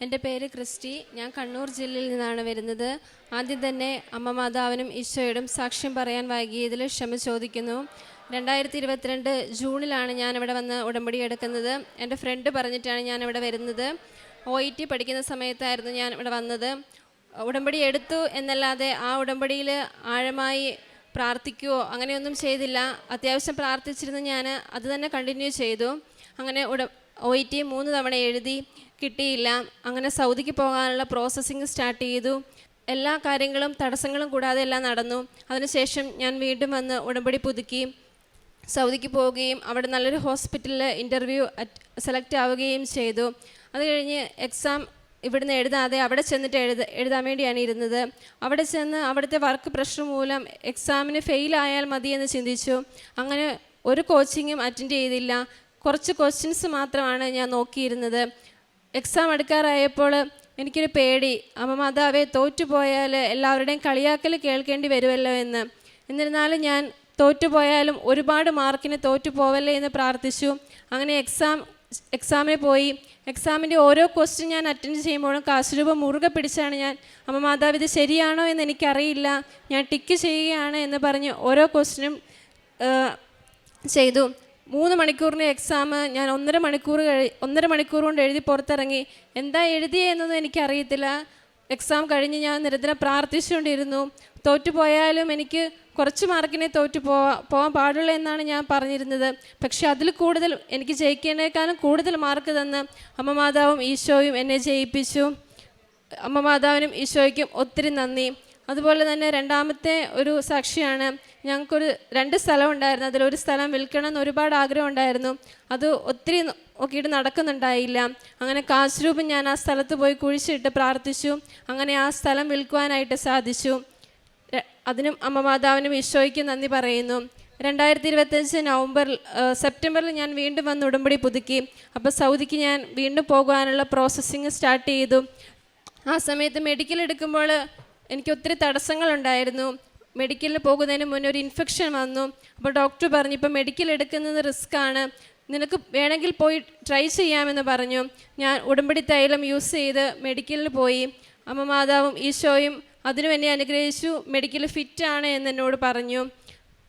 എൻ്റെ പേര് ക്രിസ്റ്റി. ഞാൻ കണ്ണൂർ ജില്ലയിൽ നിന്നാണ് വരുന്നത്. ആദ്യം തന്നെ അമ്മ മാതാവിനും ഈശോയോടും സാക്ഷ്യം പറയാൻ വൈകിയതിൽ ക്ഷമ ചോദിക്കുന്നു. 2022 ജൂണിലാണ് ഞാനിവിടെ വന്ന് ഉടമ്പടി എടുക്കുന്നത്. എൻ്റെ ഫ്രണ്ട് പറഞ്ഞിട്ടാണ് ഞാനിവിടെ വരുന്നത്. OIT പഠിക്കുന്ന സമയത്തായിരുന്നു ഞാൻ ഇവിടെ വന്നത്. ഉടമ്പടി എടുത്തു എന്നല്ലാതെ ആ ഉടമ്പടിയിൽ ആഴമായി പ്രാർത്ഥിക്കുകയോ അങ്ങനെയൊന്നും ചെയ്തില്ല. അത്യാവശ്യം പ്രാർത്ഥിച്ചിരുന്നു. ഞാൻ അത് തന്നെ കണ്ടിന്യൂ ചെയ്തു. അങ്ങനെ OIT 3 തവണ എഴുതി, കിട്ടിയില്ല. അങ്ങനെ സൗദിക്ക് പോകാനുള്ള പ്രോസസ്സിങ് സ്റ്റാർട്ട് ചെയ്തു. എല്ലാ കാര്യങ്ങളും തടസ്സങ്ങളും കൂടാതെ എല്ലാം നടന്നു. അതിനുശേഷം ഞാൻ വീണ്ടും വന്ന് ഉടമ്പടി പുതുക്കി സൗദിക്ക് പോവുകയും അവിടെ നല്ലൊരു ഹോസ്പിറ്റലിൽ ഇൻ്റർവ്യൂ സെലക്ട് ആവുകയും ചെയ്തു. അത് കഴിഞ്ഞ് എക്സാം ഇവിടുന്ന് എഴുതാതെ അവിടെ ചെന്നിട്ട് എഴുതാൻ വേണ്ടിയാണ് ഇരുന്നത്. അവിടെ ചെന്ന് അവിടുത്തെ വർക്ക് പ്രഷർ മൂലം എക്സാമിന് ഫെയിലായാൽ മതിയെന്ന് ചിന്തിച്ചു. അങ്ങനെ ഒരു കോച്ചിങ്ങും അറ്റൻഡ് ചെയ്തില്ല. കുറച്ച് ക്വസ്റ്റ്യൻസ് മാത്രമാണ് ഞാൻ നോക്കിയിരുന്നത്. എക്സാം എടുക്കാറായപ്പോൾ എനിക്കൊരു പേടി, അമ്മ മാതാവേ തോറ്റുപോയാൽ എല്ലാവരുടെയും കളിയാക്കൽ കേൾക്കേണ്ടി വരുമല്ലോ എന്ന്. എന്നിരുന്നാലും ഞാൻ തോറ്റുപോയാലും ഒരുപാട് മാർക്കിന് തോറ്റുപോവല്ലേ എന്ന് പ്രാർത്ഥിച്ചു. അങ്ങനെ എക്സാമിന് പോയി. എക്സാമിൻ്റെ ഓരോ ക്വസ്റ്റ്യൻ ഞാൻ അറ്റൻഡ് ചെയ്യുമ്പോഴും കാശുരൂപം മുറുകെ പിടിച്ചാണ് ഞാൻ, അമ്മ മാതാവ് ഇത് ശരിയാണോ എന്ന് എനിക്കറിയില്ല, ഞാൻ ടിക്ക് ചെയ്യുകയാണ് എന്ന് പറഞ്ഞ് ഓരോ ക്വസ്റ്റ്യനും ചെയ്തു. 3 മണിക്കൂറിന് എക്സാം ഞാൻ 1.5 മണിക്കൂർ കൊണ്ട് എഴുതി പുറത്തിറങ്ങി. എന്താ എഴുതിയെന്നൊന്നും എനിക്കറിയത്തില്ല. എക്സാം കഴിഞ്ഞ് ഞാൻ നിരന്തരം പ്രാർത്ഥിച്ചുകൊണ്ടിരുന്നു. തോറ്റുപോയാലും എനിക്ക് കുറച്ച് മാർക്കിനെ പോകാൻ പാടുള്ളൂ എന്നാണ് ഞാൻ പറഞ്ഞിരുന്നത്. പക്ഷെ അതിൽ കൂടുതൽ എനിക്ക് ജയിക്കേണ്ടേക്കാളും കൂടുതൽ മാർക്ക് തന്ന് അമ്മ മാതാവും ഈശോയും എന്നെ ജയിപ്പിച്ചു. അമ്മ മാതാവിനും ഈശോയ്ക്കും ഒത്തിരി നന്ദി. അതുപോലെ തന്നെ രണ്ടാമത്തെ ഒരു സാക്ഷിയാണ്. ഞങ്ങൾക്കൊരു 2 സ്ഥലം ഉണ്ടായിരുന്നു. അതിലൊരു സ്ഥലം വിൽക്കണം എന്ന് ഒരുപാട് ആഗ്രഹം ഉണ്ടായിരുന്നു. അത് ഒത്തിരി നോക്കിയിട്ട് നടക്കുന്നുണ്ടായില്ല. അങ്ങനെ കാശ് രൂപം ഞാൻ ആ സ്ഥലത്ത് പോയി കുഴിച്ചിട്ട് പ്രാർത്ഥിച്ചു. അങ്ങനെ ആ സ്ഥലം വിൽക്കുവാനായിട്ട് സാധിച്ചു. അതിനും അമ്മ മാതാവിനും ഈശോയ്ക്കും നന്ദി പറയുന്നു. 2025 സെപ്റ്റംബറിൽ ഞാൻ വീണ്ടും വന്ന് ഉടമ്പടി പുതുക്കി. അപ്പോൾ സൗദിക്ക് ഞാൻ വീണ്ടും പോകുവാനുള്ള പ്രോസസ്സിങ് സ്റ്റാർട്ട് ചെയ്തു. ആ സമയത്ത് മെഡിക്കൽ എടുക്കുമ്പോൾ എനിക്ക് ഒത്തിരി തടസ്സങ്ങളുണ്ടായിരുന്നു. മെഡിക്കലിന് പോകുന്നതിന് മുന്നേ ഒരു ഇൻഫെക്ഷൻ വന്നു. അപ്പോൾ ഡോക്ടർ പറഞ്ഞു, ഇപ്പോൾ മെഡിക്കൽ എടുക്കുന്നത് റിസ്ക്കാണ്, നിനക്ക് വേണമെങ്കിൽ പോയി ട്രൈ ചെയ്യാമെന്ന് പറഞ്ഞു. ഞാൻ ഉടമ്പടി തൈലം യൂസ് ചെയ്ത് മെഡിക്കലിന് പോയി. അമ്മ മാതാവും ഈശോയും അതിനും എന്നെ അനുഗ്രഹിച്ചു. മെഡിക്കൽ ഫിറ്റാണ് എന്നോട് പറഞ്ഞു.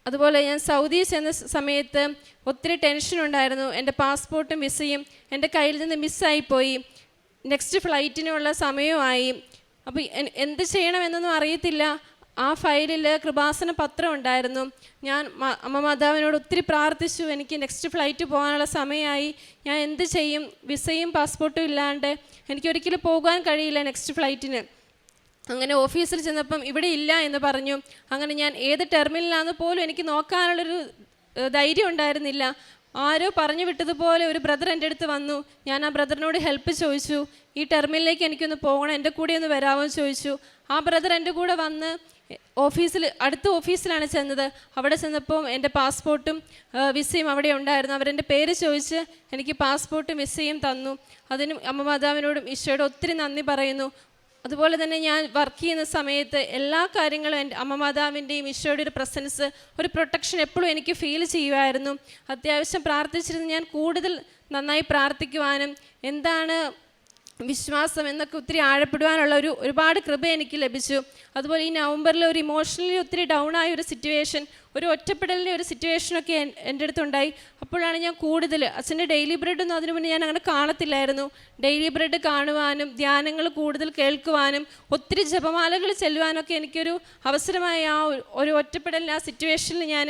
അതുപോലെ ഞാൻ സൗദി ചെന്ന സമയത്ത് ഒത്തിരി ടെൻഷനുണ്ടായിരുന്നു. എൻ്റെ പാസ്പോർട്ടും വിസയും എൻ്റെ കയ്യിൽ നിന്ന് മിസ്സായിപ്പോയി. നെക്സ്റ്റ് ഫ്ലൈറ്റിനുള്ള സമയമായി. അപ്പോൾ എന്ത് ചെയ്യണമെന്നൊന്നും അറിയത്തില്ല. ആ ഫയലിൽ കൃപാസന പത്രം ഉണ്ടായിരുന്നു. ഞാൻ അമ്മ മാതാവിനോട് ഒത്തിരി പ്രാർത്ഥിച്ചു. എനിക്ക് നെക്സ്റ്റ് ഫ്ലൈറ്റ് പോകാനുള്ള സമയമായി, ഞാൻ എന്ത് ചെയ്യും? വിസയും പാസ്പോർട്ടും ഇല്ലാണ്ട് എനിക്കൊരിക്കലും പോകാൻ കഴിയില്ല നെക്സ്റ്റ് ഫ്ലൈറ്റിന്. അങ്ങനെ ഓഫീസിൽ ചെന്നപ്പം ഇവിടെ ഇല്ല എന്ന് പറഞ്ഞു. അങ്ങനെ ഞാൻ ഏത് ടെർമിനലാണെന്ന് പോലും എനിക്ക് നോക്കാനുള്ളൊരു ധൈര്യം ഉണ്ടായിരുന്നില്ല. ആരോ പറഞ്ഞു വിട്ടതുപോലെ ഒരു ബ്രദർ എൻ്റെ അടുത്ത് വന്നു. ഞാൻ ആ ബ്രദറിനോട് ഹെൽപ്പ് ചോദിച്ചു. ഈ ടെർമിനലിലേക്ക് എനിക്കൊന്ന് പോകണം, എൻ്റെ കൂടെ ഒന്ന് വരാമോ എന്ന് ചോദിച്ചു. ആ ബ്രദർ എൻ്റെ കൂടെ വന്ന് അടുത്ത ഓഫീസിലാണ് ചെന്നത്. അവിടെ ചെന്നപ്പോൾ എൻ്റെ പാസ്പോർട്ടും വിസയും അവിടെ ഉണ്ടായിരുന്നു. അവരെൻ്റെ പേര് ചോദിച്ച് എനിക്ക് പാസ്പോർട്ടും വിസയും തന്നു. അതിനും അമ്മ മാതാവിനോടും ഈശോയോടും ഒത്തിരി നന്ദി പറയുന്നു. അതുപോലെ തന്നെ ഞാൻ വർക്ക് ചെയ്യുന്ന സമയത്ത് എല്ലാ കാര്യങ്ങളും എൻ്റെ അമ്മ മാതാവിൻ്റെയും ഈശോയുടെ ഒരു പ്രസൻസ്, ഒരു പ്രൊട്ടക്ഷൻ എപ്പോഴും എനിക്ക് ഫീൽ ചെയ്യുമായിരുന്നു. അത്യാവശ്യം പ്രാർത്ഥിച്ചിരുന്ന് ഞാൻ കൂടുതൽ നന്നായി പ്രാർത്ഥിക്കുവാനും എന്താണ് വിശ്വാസം എന്നൊക്കെ ഒത്തിരി ആഴപ്പെടുവാനുള്ള ഒരുപാട് കൃപ എനിക്ക് ലഭിച്ചു. അതുപോലെ ഈ നവംബറിൽ ഒരു ഇമോഷണലി ഒത്തിരി ഡൗൺ ആയ ഒരു സിറ്റുവേഷൻ, ഒരു ഒറ്റപ്പെടലിൻ്റെ ഒരു സിറ്റുവേഷനൊക്കെ എൻ്റെ അടുത്തുണ്ടായി. അപ്പോഴാണ് ഞാൻ കൂടുതൽ അച്ഛൻ്റെ ഡെയിലി ബ്രെഡൊന്നും അതിനു മുന്നേ ഞാൻ അങ്ങനെ കാണത്തില്ലായിരുന്നു. ഡെയിലി ബ്രെഡ് കാണുവാനും ധ്യാനങ്ങൾ കൂടുതൽ കേൾക്കുവാനും ഒത്തിരി ജപമാലകൾ ചെല്ലുവാനൊക്കെ എനിക്കൊരു അവസരമായ ആ ഒരു ഒറ്റപ്പെടലിൽ ആ സിറ്റുവേഷനിൽ ഞാൻ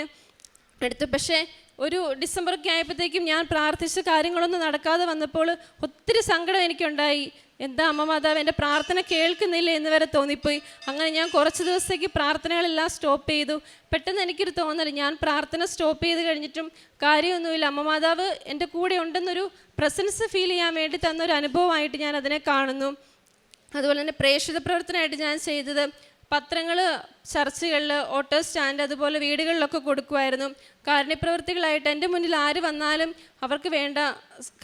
എടുത്തു. പക്ഷേ ഒരു ഡിസംബറൊക്കെ ആയപ്പോഴത്തേക്കും ഞാൻ പ്രാർത്ഥിച്ച കാര്യങ്ങളൊന്നും നടക്കാതെ വന്നപ്പോൾ ഒത്തിരി സങ്കടം എനിക്കുണ്ടായി. എന്താ അമ്മ മാതാവ് എൻ്റെ പ്രാർത്ഥന കേൾക്കുന്നില്ല എന്ന് വരെ തോന്നിപ്പോയി. അങ്ങനെ ഞാൻ കുറച്ച് ദിവസത്തേക്ക് പ്രാർത്ഥനകളെല്ലാം സ്റ്റോപ്പ് ചെയ്തു. പെട്ടെന്ന് എനിക്കൊരു തോന്നൽ, ഞാൻ പ്രാർത്ഥന സ്റ്റോപ്പ് ചെയ്ത് കഴിഞ്ഞിട്ടും കാര്യമൊന്നുമില്ല, അമ്മ മാതാവ് എൻ്റെ കൂടെ ഉണ്ടെന്നൊരു പ്രസൻസ് ഫീൽ ചെയ്യാൻ വേണ്ടി തന്നൊരു അനുഭവമായിട്ട് ഞാൻ അതിനെ കാണുന്നു. അതുപോലെ തന്നെ പ്രേക്ഷിത പ്രവർത്തനമായിട്ട് ഞാൻ ചെയ്തത് പത്രങ്ങൾ ചർച്ചുകളിൽ, ഓട്ടോ സ്റ്റാൻഡ്, അതുപോലെ വീടുകളിലൊക്കെ കൊടുക്കുമായിരുന്നു. കാരുണ്യപ്രവർത്തികളായിട്ട് എൻ്റെ മുന്നിൽ ആര് വന്നാലും അവർക്ക് വേണ്ട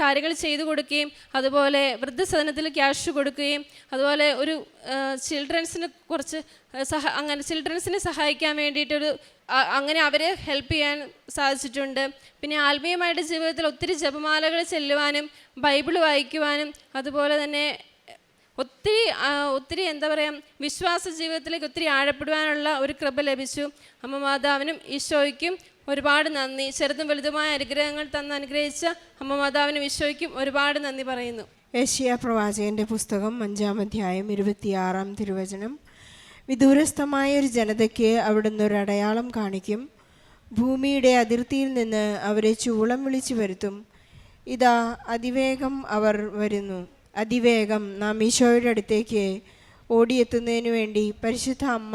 കാര്യങ്ങൾ ചെയ്തു കൊടുക്കുകയും അതുപോലെ വൃദ്ധസദനത്തിൽ ക്യാഷ് കൊടുക്കുകയും അതുപോലെ ഒരു ചിൽഡ്രൻസിന് കുറച്ച് അങ്ങനെ ചിൽഡ്രൻസിനെ സഹായിക്കാൻ വേണ്ടിയിട്ടൊരു അങ്ങനെ അവരെ ഹെൽപ്പ് ചെയ്യാൻ സാധിച്ചിട്ടുണ്ട്. പിന്നെ ആത്മീയമായിട്ട് ജീവിതത്തിൽ ഒത്തിരി ജപമാലകൾ ചെല്ലുവാനും ബൈബിൾ വായിക്കുവാനും അതുപോലെ തന്നെ ഒത്തിരി എന്താ പറയുക, വിശ്വാസ ജീവിതത്തിലേക്ക് ഒത്തിരി ആഴപ്പെടുവാനുള്ള ഒരു കൃപ ലഭിച്ചു. അമ്മ മാതാവിനും ഈശോയ്ക്കും ഒരുപാട് നന്ദി. ചെറുതും വലുതുമായ അനുഗ്രഹങ്ങൾ തന്ന് അനുഗ്രഹിച്ച അമ്മ മാതാവിനും ഈശോയ്ക്കും ഒരുപാട് നന്ദി പറയുന്നു. ഏഷ്യ പ്രവാചകന്റെ പുസ്തകം 5-ാം അധ്യായം 26-ാം തിരുവചനം. വിദൂരസ്ഥമായ ഒരു ജനതയ്ക്ക് അവിടുന്ന് ഒരു അടയാളം കാണിക്കും. ഭൂമിയുടെ അതിർത്തിയിൽ നിന്ന് അവരെ ചൂളം വിളിച്ചു വരുത്തും. ഇതാ അതിവേഗം അവർ വരുന്നു. അതിവേഗം നാം ഈശോയുടെ അടുത്തേക്ക് ഓടിയെത്തുന്നതിന് വേണ്ടി പരിശുദ്ധ അമ്മ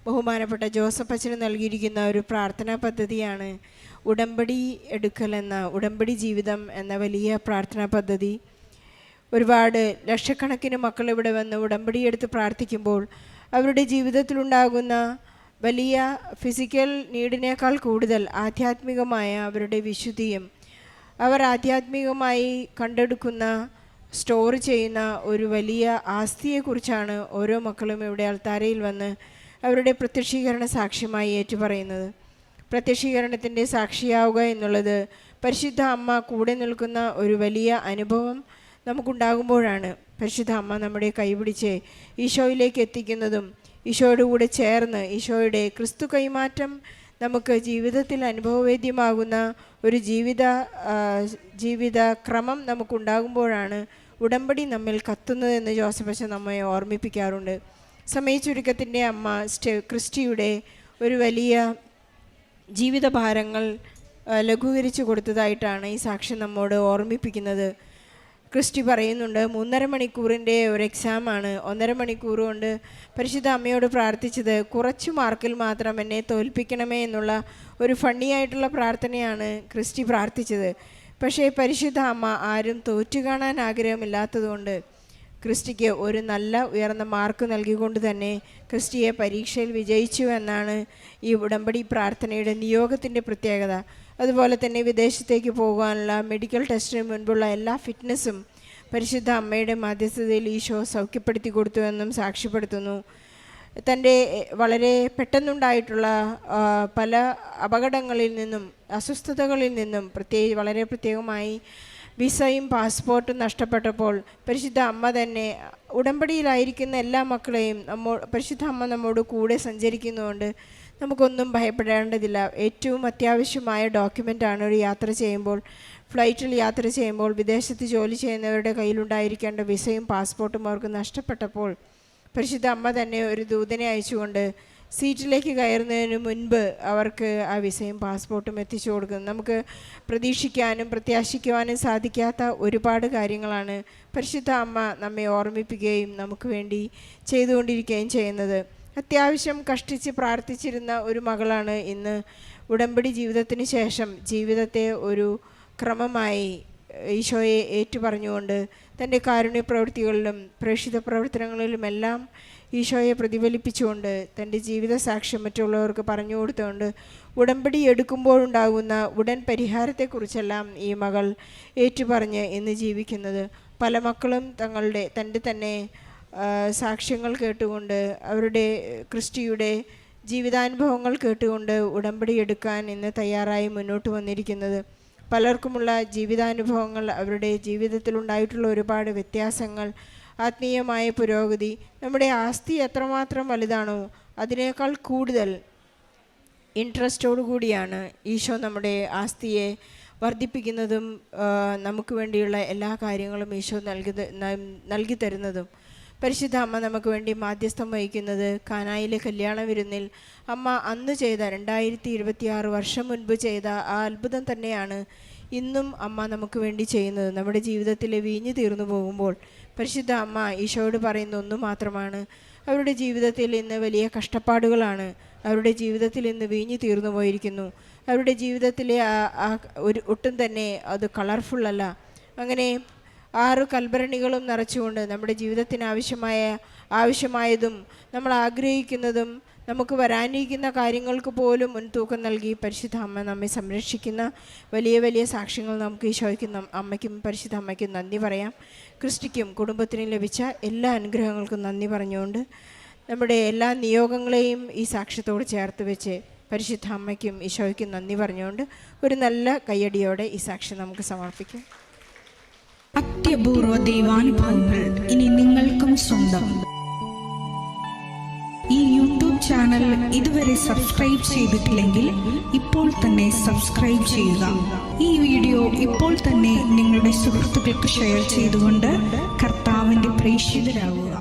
ബഹുമാനപ്പെട്ട ജോസഫ് അച്ഛന് നൽകിയിരിക്കുന്ന ഒരു പ്രാർത്ഥനാ പദ്ധതിയാണ് ഉടമ്പടി എടുക്കൽ എന്ന ഉടമ്പടി ജീവിതം എന്ന വലിയ പ്രാർത്ഥനാ പദ്ധതി. ഒരുപാട് ലക്ഷക്കണക്കിന് മക്കൾ ഇവിടെ വന്ന് ഉടമ്പടി എടുത്ത് പ്രാർത്ഥിക്കുമ്പോൾ അവരുടെ ജീവിതത്തിലുണ്ടാകുന്ന വലിയ ഫിസിക്കൽ നീഡിനേക്കാൾ കൂടുതൽ ആധ്യാത്മികമായ അവരുടെ വിശുദ്ധിയും അവർ ആധ്യാത്മികമായി കണ്ടെടുക്കുന്ന സ്റ്റോർ ചെയ്യുന്ന ഒരു വലിയ ആസ്തിയെക്കുറിച്ചാണ് ഓരോ മക്കളും ഇവിടെ അൾത്താരയിൽ വന്ന് അവരുടെ പ്രത്യക്ഷീകരണ സാക്ഷ്യമായി ഏറ്റുപറയുന്നത്. പ്രത്യക്ഷീകരണത്തിൻ്റെ സാക്ഷിയാവുക എന്നുള്ളത് പരിശുദ്ധ അമ്മ കൂടെ നിൽക്കുന്ന ഒരു വലിയ അനുഭവം നമുക്കുണ്ടാകുമ്പോഴാണ് പരിശുദ്ധ അമ്മ നമ്മുടെ കൈപിടിച്ച് ഈശോയിലേക്ക് എത്തിക്കുന്നതും ഈശോയുടെ കൂടെ ചേർന്ന് ഈശോയുടെ ക്രിസ്തു കൈമാറ്റം നമുക്ക് ജീവിതത്തിൽ അനുഭവവേദ്യമാകുന്ന ഒരു ജീവിത ക്രമം നമുക്കുണ്ടാകുമ്പോഴാണ് ഉടമ്പടി നമ്മിൽ കത്തുന്നതെന്ന് ജോസഫ് അച്ഛൻ നമ്മെ ഓർമ്മിപ്പിക്കാറുണ്ട്. സമയച്ചുരുക്കത്തിൻ്റെ അമ്മ ക്രിസ്റ്റിയുടെ ഒരു വലിയ ജീവിതഭാരങ്ങൾ ലഘൂകരിച്ചു കൊടുത്തതായിട്ടാണ് ഈ സാക്ഷ്യം നമ്മോട് ഓർമ്മിപ്പിക്കുന്നത്. ക്രിസ്റ്റി പറയുന്നുണ്ട്, 3.5 മണിക്കൂറിൻ്റെ ഒരു എക്സാമാണ്. 1.5 മണിക്കൂർ കൊണ്ട് പരിശുദ്ധ അമ്മയോട് പ്രാർത്ഥിച്ചത് കുറച്ച് മാർക്കിൽ മാത്രം എന്നെ തോൽപ്പിക്കണമേ എന്നുള്ള ഒരു ഫണ്ണിയായിട്ടുള്ള പ്രാർത്ഥനയാണ് ക്രിസ്റ്റി പ്രാർത്ഥിച്ചത്. പക്ഷേ പരിശുദ്ധ അമ്മ ആരും തോറ്റു കാണാൻ ആഗ്രഹമില്ലാത്തതുകൊണ്ട് ക്രിസ്റ്റിക്ക് ഒരു നല്ല ഉയർന്ന മാർക്ക് നൽകിക്കൊണ്ട് തന്നെ ക്രിസ്റ്റിയെ പരീക്ഷയിൽ വിജയിച്ചു എന്നാണ് ഈ ഉടമ്പടി പ്രാർത്ഥനയുടെ നിയോഗത്തിൻ്റെ പ്രത്യേകത. അതുപോലെ തന്നെ വിദേശത്തേക്ക് പോകാനുള്ള മെഡിക്കൽ ടെസ്റ്റിന് മുൻപുള്ള എല്ലാ ഫിറ്റ്നസ്സും പരിശുദ്ധ അമ്മയുടെ മധ്യസ്ഥതയിൽ ഈശോ സൗഖ്യപ്പെടുത്തി കൊടുത്തുവെന്നും സാക്ഷ്യപ്പെടുത്തുന്നു. തൻ്റെ വളരെ പെട്ടെന്നുണ്ടായിട്ടുള്ള പല അപകടങ്ങളിൽ നിന്നും അസ്വസ്ഥതകളിൽ നിന്നും വളരെ പ്രത്യേകമായി വിസയും പാസ്പോർട്ടും നഷ്ടപ്പെട്ടപ്പോൾ പരിശുദ്ധ അമ്മ തന്നെ ഉടമ്പടിയിലായിരിക്കുന്ന എല്ലാ മക്കളെയും പരിശുദ്ധ അമ്മ നമ്മോട് കൂടെ സഞ്ചരിക്കുന്നതുകൊണ്ട് നമുക്കൊന്നും ഭയപ്പെടേണ്ടതില്ല. ഏറ്റവും അത്യാവശ്യമായ ഡോക്യുമെൻ്റാണ് ഒരു യാത്ര ചെയ്യുമ്പോൾ, ഫ്ലൈറ്റിൽ യാത്ര ചെയ്യുമ്പോൾ വിദേശത്ത് ജോലി ചെയ്യുന്നവരുടെ കയ്യിലുണ്ടായിരിക്കേണ്ട വിസയും പാസ്പോർട്ടും അവർക്ക് നഷ്ടപ്പെട്ടപ്പോൾ പരിശുദ്ധ അമ്മ തന്നെ ഒരു ദൂതനെ അയച്ചുകൊണ്ട് സീറ്റിലേക്ക് കയറുന്നതിന് മുൻപ് അവർക്ക് ആ വിസയും പാസ്പോർട്ടും എത്തിച്ചു കൊടുക്കുന്നത്. നമുക്ക് പ്രതീക്ഷിക്കാനും പ്രത്യാശിക്കുവാനും സാധിക്കാത്ത ഒരുപാട് കാര്യങ്ങളാണ് പരിശുദ്ധ അമ്മ നമ്മെ ഓർമ്മിപ്പിക്കുകയും നമുക്ക് വേണ്ടി ചെയ്തുകൊണ്ടിരിക്കുകയും ചെയ്യുന്നത്. അത്യാവശ്യം കഷ്ടിച്ച് പ്രാർത്ഥിച്ചിരുന്ന ഒരു മകളാണ് ഇന്ന് ഉടമ്പടി ജീവിതത്തിന് ശേഷം ജീവിതത്തെ ഒരു ക്രമമായി ഈശോയെ ഏറ്റുപറഞ്ഞുകൊണ്ട് തൻ്റെ കാരുണ്യ പ്രവൃത്തികളിലും പ്രേക്ഷിത പ്രവർത്തനങ്ങളിലുമെല്ലാം ഈശോയെ പ്രതിഫലിപ്പിച്ചുകൊണ്ട് തൻ്റെ ജീവിത സാക്ഷ്യം മറ്റുള്ളവർക്ക് പറഞ്ഞു കൊടുത്തുകൊണ്ട് ഉടമ്പടി എടുക്കുമ്പോഴുണ്ടാകുന്ന ഉടൻ പരിഹാരത്തെക്കുറിച്ചെല്ലാം ഈ മകൾ ഏറ്റുപറഞ്ഞ് ഇന്ന് ജീവിക്കുന്നത്. പല മക്കളും തൻ്റെ തന്നെ സാക്ഷ്യങ്ങൾ കേട്ടുകൊണ്ട് അവരുടെ ക്രിസ്റ്റിയുടെ ജീവിതാനുഭവങ്ങൾ കേട്ടുകൊണ്ട് ഉടമ്പടി എടുക്കാൻ ഇന്ന് തയ്യാറായി മുന്നോട്ട് വന്നിരിക്കുന്നത്. പലർക്കുമുള്ള ജീവിതാനുഭവങ്ങൾ, അവരുടെ ജീവിതത്തിലുണ്ടായിട്ടുള്ള ഒരുപാട് വ്യത്യാസങ്ങൾ, ആത്മീയമായ പുരോഗതി, നമ്മുടെ ആസ്തി എത്രമാത്രം വലുതാണോ അതിനേക്കാൾ കൂടുതൽ ഇൻട്രസ്റ്റോടു കൂടിയാണ് ഈശോ നമ്മുടെ ആസ്തിയെ വർദ്ധിപ്പിക്കുന്നതും നമുക്ക് വേണ്ടിയുള്ള എല്ലാ കാര്യങ്ങളും ഈശോ നൽകി തരുന്നതും. പരിശുദ്ധ അമ്മ നമുക്ക് വേണ്ടി മാധ്യസ്ഥം വഹിക്കുന്നത് കാനായിലെ കല്യാണ വിരുന്നിൽ അമ്മ അന്ന് ചെയ്ത 2026 വർഷം മുൻപ് ചെയ്ത ആ അത്ഭുതം തന്നെയാണ് ഇന്നും അമ്മ നമുക്ക് വേണ്ടി ചെയ്യുന്നത്. നമ്മുടെ ജീവിതത്തിലെ വീഞ്ഞു തീർന്നു പോകുമ്പോൾ പരിശുദ്ധ അമ്മ ഈശോയോട് പറയുന്ന ഒന്നു മാത്രമാണ്, അവരുടെ ജീവിതത്തിൽ ഇന്ന് വലിയ കഷ്ടപ്പാടുകളാണ്, അവരുടെ ജീവിതത്തിൽ ഇന്ന് വീഞ്ഞു തീർന്നു പോയിരിക്കുന്നു, അവരുടെ ജീവിതത്തിലെ ഒട്ടും തന്നെ അത് കളർഫുള്ളല്ല. അങ്ങനെ 6 കൽഭരണികളും നിറച്ചുകൊണ്ട് നമ്മുടെ ജീവിതത്തിന് ആവശ്യമായതും നമ്മൾ ആഗ്രഹിക്കുന്നതും നമുക്ക് വരാനിരിക്കുന്ന കാര്യങ്ങൾക്ക് പോലും മുൻതൂക്കം നൽകി പരിശുദ്ധ അമ്മ നമ്മെ സംരക്ഷിക്കുന്ന വലിയ വലിയ സാക്ഷ്യങ്ങൾ നമുക്ക് ഈശോയ്ക്കും അമ്മയ്ക്കും പരിശുദ്ധ അമ്മയ്ക്കും നന്ദി പറയാം. ക്രിസ്റ്റിക്കും കുടുംബത്തിനും ലഭിച്ച എല്ലാ അനുഗ്രഹങ്ങൾക്കും നന്ദി പറഞ്ഞുകൊണ്ട് നമ്മുടെ എല്ലാ നിയോഗങ്ങളെയും ഈ സാക്ഷ്യത്തോട് ചേർത്ത് വെച്ച് പരിശുദ്ധ അമ്മയ്ക്കും ഈശോയ്ക്കും നന്ദി പറഞ്ഞുകൊണ്ട് ഒരു നല്ല കയ്യടിയോടെ ഈ സാക്ഷ്യം നമുക്ക് സമർപ്പിക്കാം. അത്യപൂർവ ദൈവാനുഭവങ്ങൾ ഇനി നിങ്ങൾക്കും സ്വന്തം. ഈ യൂട്യൂബ് ചാനൽ ഇതുവരെ സബ്സ്ക്രൈബ് ചെയ്തിട്ടില്ലെങ്കിൽ ഇപ്പോൾ തന്നെ സബ്സ്ക്രൈബ് ചെയ്യുക. ഈ വീഡിയോ ഇപ്പോൾ തന്നെ നിങ്ങളുടെ സുഹൃത്തുക്കൾക്ക് ഷെയർ ചെയ്തുകൊണ്ട് കർത്താവിൻ്റെ പ്രേക്ഷിതരാകുക.